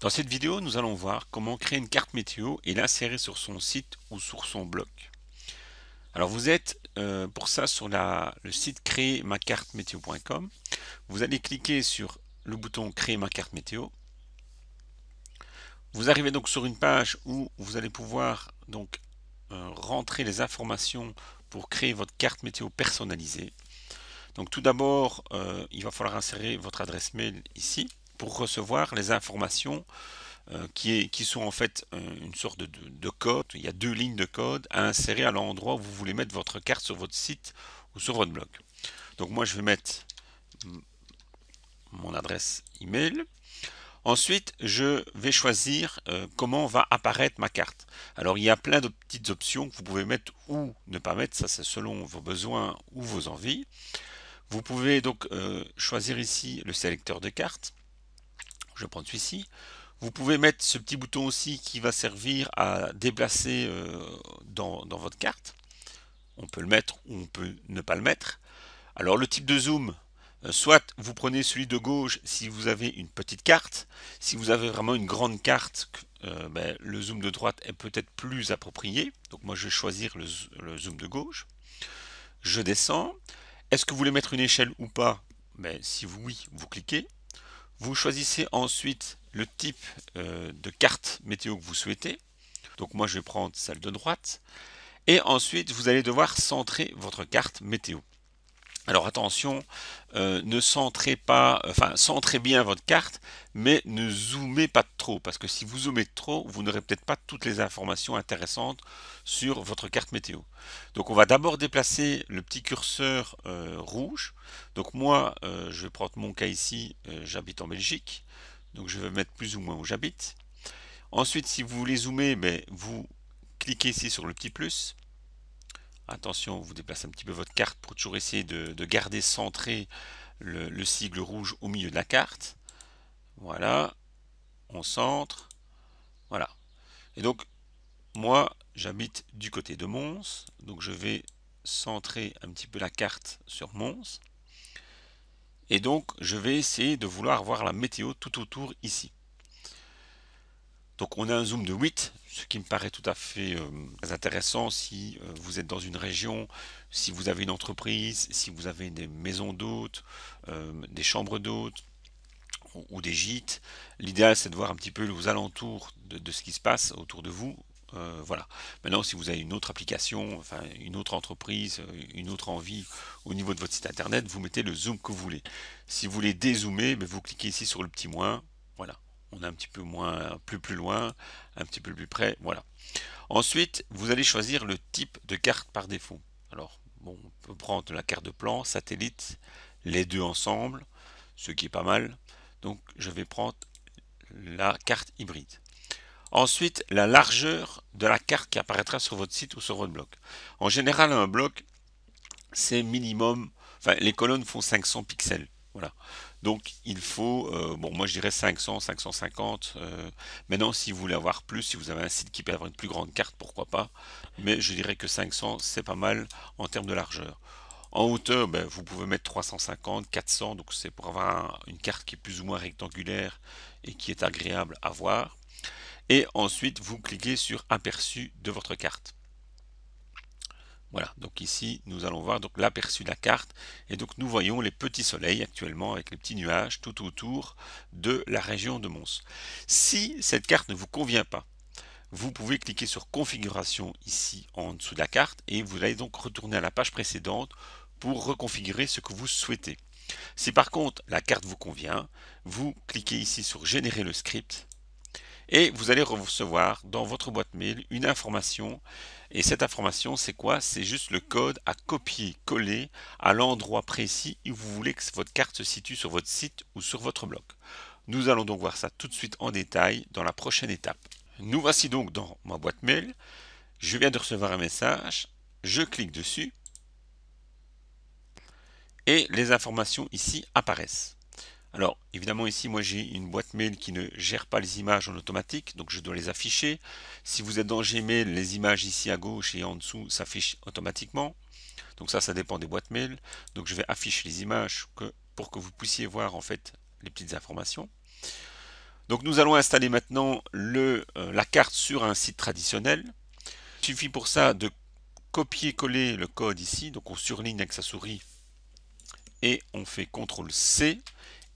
Dans cette vidéo, nous allons voir comment créer une carte météo et l'insérer sur son site ou sur son blog. Alors vous êtes pour ça sur le site créer ma carte météo.com. Vous allez cliquer sur le bouton créer ma carte météo. Vous arrivez donc sur une page où vous allez pouvoir donc rentrer les informations pour créer votre carte météo personnalisée. Donc tout d'abord, il va falloir insérer votre adresse mail ici pour recevoir les informations qui sont en fait une sorte de code. Il y a deux lignes de code à insérer à l'endroit où vous voulez mettre votre carte sur votre site ou sur votre blog. Donc moi je vais mettre mon adresse email. Ensuite, je vais choisir comment va apparaître ma carte. Alors il y a plein de petites options que vous pouvez mettre ou ne pas mettre, ça c'est selon vos besoins ou vos envies. Vous pouvez donc choisir ici le sélecteur de carte. Je vais prendre celui-ci. Vous pouvez mettre ce petit bouton aussi qui va servir à déplacer dans votre carte. On peut le mettre ou on peut ne pas le mettre. Alors le type de zoom, soit vous prenez celui de gauche si vous avez une petite carte. Si vous avez vraiment une grande carte, le zoom de droite est peut-être plus approprié. Donc moi je vais choisir le zoom de gauche. Je descends. Est-ce que vous voulez mettre une échelle ou pas? Si oui, vous cliquez. Vous choisissez ensuite le type de carte météo que vous souhaitez. Donc moi je vais prendre celle de droite. Et ensuite vous allez devoir centrer votre carte météo. Alors attention, ne centrez pas, enfin centrez bien votre carte, mais ne zoomez pas trop, parce que si vous zoomez trop, vous n'aurez peut-être pas toutes les informations intéressantes sur votre carte météo. Donc on va d'abord déplacer le petit curseur rouge. Donc moi, je vais prendre mon cas ici, j'habite en Belgique, donc je vais mettre plus ou moins où j'habite. Ensuite, si vous voulez zoomer, vous cliquez ici sur le petit plus. Attention, vous déplacez un petit peu votre carte pour toujours essayer de garder centré le sigle rouge au milieu de la carte. Voilà, on centre. Voilà. Et donc, moi, j'habite du côté de Mons. Donc, je vais centrer un petit peu la carte sur Mons. Et donc, je vais essayer de vouloir voir la météo tout autour ici. Donc on a un zoom de 8, ce qui me paraît tout à fait intéressant si vous êtes dans une région, si vous avez une entreprise, si vous avez des maisons d'hôtes, des chambres d'hôtes ou des gîtes. L'idéal c'est de voir un petit peu aux alentours de ce qui se passe autour de vous. Voilà. Maintenant, si vous avez une autre application, enfin une autre entreprise, une autre envie au niveau de votre site internet, vous mettez le zoom que vous voulez. Si vous voulez dézoomer, vous cliquez ici sur le petit moins. Voilà. On est un petit peu moins, plus loin, un petit peu plus près, voilà. Ensuite, vous allez choisir le type de carte par défaut. Alors, bon, on peut prendre la carte de plan, satellite, les deux ensemble, ce qui est pas mal. Donc, je vais prendre la carte hybride. Ensuite, la largeur de la carte qui apparaîtra sur votre site ou sur votre blog. En général, un blog, c'est minimum, enfin, les colonnes font 500 pixels. Voilà. Donc il faut, bon moi je dirais 500, 550. Maintenant si vous voulez avoir plus, si vous avez un site qui peut avoir une plus grande carte, pourquoi pas. Mais je dirais que 500 c'est pas mal en termes de largeur. En hauteur, vous pouvez mettre 350, 400, donc c'est pour avoir une carte qui est plus ou moins rectangulaire et qui est agréable à voir. Et ensuite vous cliquez sur aperçu de votre carte. Voilà, donc ici nous allons voir donc l'aperçu de la carte et donc nous voyons les petits soleils actuellement avec les petits nuages tout autour de la région de Mons. Si cette carte ne vous convient pas, vous pouvez cliquer sur configuration ici en dessous de la carte et vous allez donc retourner à la page précédente pour reconfigurer ce que vous souhaitez. Si par contre la carte vous convient, vous cliquez ici sur générer le script et vous allez recevoir dans votre boîte mail une information. Et cette information, c'est quoi? C'est juste le code à copier-coller à l'endroit précis où vous voulez que votre carte se situe sur votre site ou sur votre blog. Nous allons donc voir ça tout de suite en détail dans la prochaine étape. Nous voici donc dans ma boîte mail. Je viens de recevoir un message. Je clique dessus. Et les informations ici apparaissent. Alors évidemment ici moi j'ai une boîte mail qui ne gère pas les images en automatique, donc je dois les afficher. Si vous êtes dans Gmail, les images ici à gauche et en dessous s'affichent automatiquement. Donc ça dépend des boîtes mail. Donc je vais afficher les images pour que vous puissiez voir en fait les petites informations. Donc nous allons installer maintenant la carte sur un site traditionnel. Il suffit pour ça de copier-coller le code ici, donc on surligne avec sa souris et on fait CTRL-C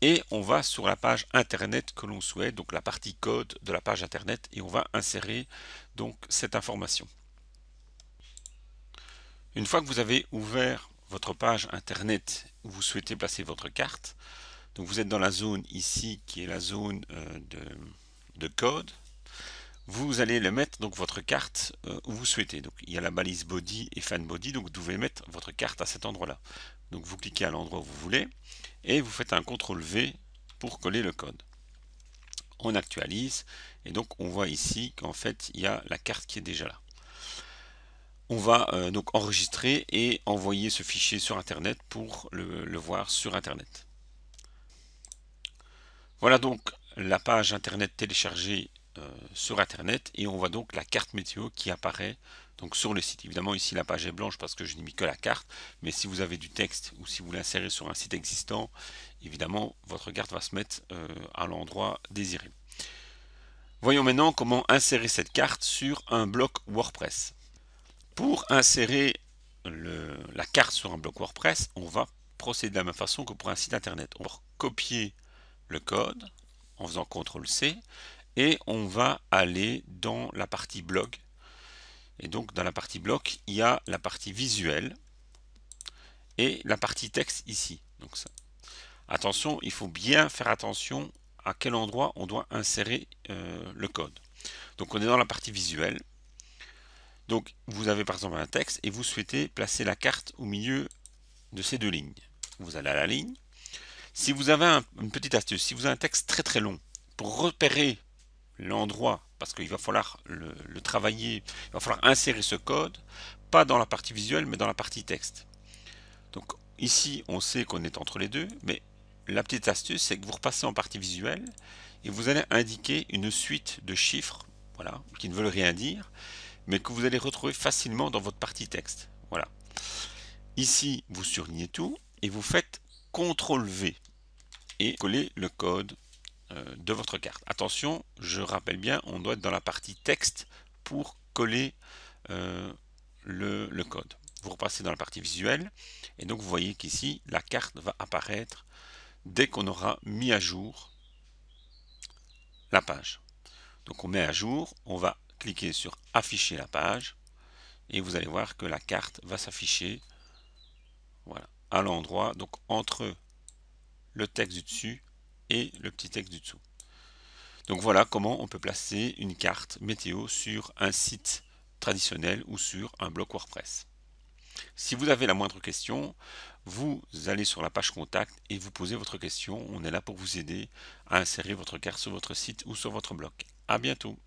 et on va sur la page internet que l'on souhaite, donc la partie code de la page internet, et on va insérer donc cette information. Une fois que vous avez ouvert votre page internet où vous souhaitez placer votre carte, donc vous êtes dans la zone ici qui est la zone de code, vous allez le mettre donc votre carte où vous souhaitez. Donc il y a la balise body et fan body, donc vous devez mettre votre carte à cet endroit là. Donc vous cliquez à l'endroit où vous voulez et vous faites un CTRL V pour coller le code. On actualise et donc on voit ici qu'en fait il y a la carte qui est déjà là. On va donc enregistrer et envoyer ce fichier sur internet pour le voir sur internet. Voilà donc la page internet téléchargée sur internet et on voit donc la carte météo qui apparaît donc sur le site. Évidemment ici la page est blanche parce que je n'ai mis que la carte, mais si vous avez du texte ou si vous l'insérez sur un site existant, évidemment votre carte va se mettre à l'endroit désiré. Voyons maintenant comment insérer cette carte sur un bloc WordPress. Pour insérer la carte sur un bloc WordPress, on va procéder de la même façon que pour un site internet. On va copier le code en faisant CTRL-C et on va aller dans la partie blog. Et donc dans la partie bloc, il y a la partie visuelle et la partie texte ici. Donc ça. Attention, il faut bien faire attention à quel endroit on doit insérer le code. Donc on est dans la partie visuelle. Donc vous avez par exemple un texte et vous souhaitez placer la carte au milieu de ces deux lignes. Vous allez à la ligne. Si vous avez une petite astuce, si vous avez un texte très très long, pour repérer l'endroit, parce qu'il va falloir le travailler, il va falloir insérer ce code, pas dans la partie visuelle, mais dans la partie texte. Donc ici, on sait qu'on est entre les deux, mais la petite astuce, c'est que vous repassez en partie visuelle et vous allez indiquer une suite de chiffres, voilà, qui ne veulent rien dire, mais que vous allez retrouver facilement dans votre partie texte. Voilà. Ici, vous surlignez tout et vous faites CTRL-V et coller le code de votre carte. Attention, je rappelle bien, on doit être dans la partie texte pour coller le code. Vous repassez dans la partie visuelle et donc vous voyez qu'ici, la carte va apparaître dès qu'on aura mis à jour la page. Donc on met à jour, on va cliquer sur afficher la page et vous allez voir que la carte va s'afficher voilà, à l'endroit, donc entre le texte du dessus et le petit texte du dessous. Donc voilà comment on peut placer une carte météo sur un site traditionnel ou sur un bloc WordPress. Si vous avez la moindre question, vous allez sur la page contact et vous posez votre question. On est là pour vous aider à insérer votre carte sur votre site ou sur votre blog. À bientôt.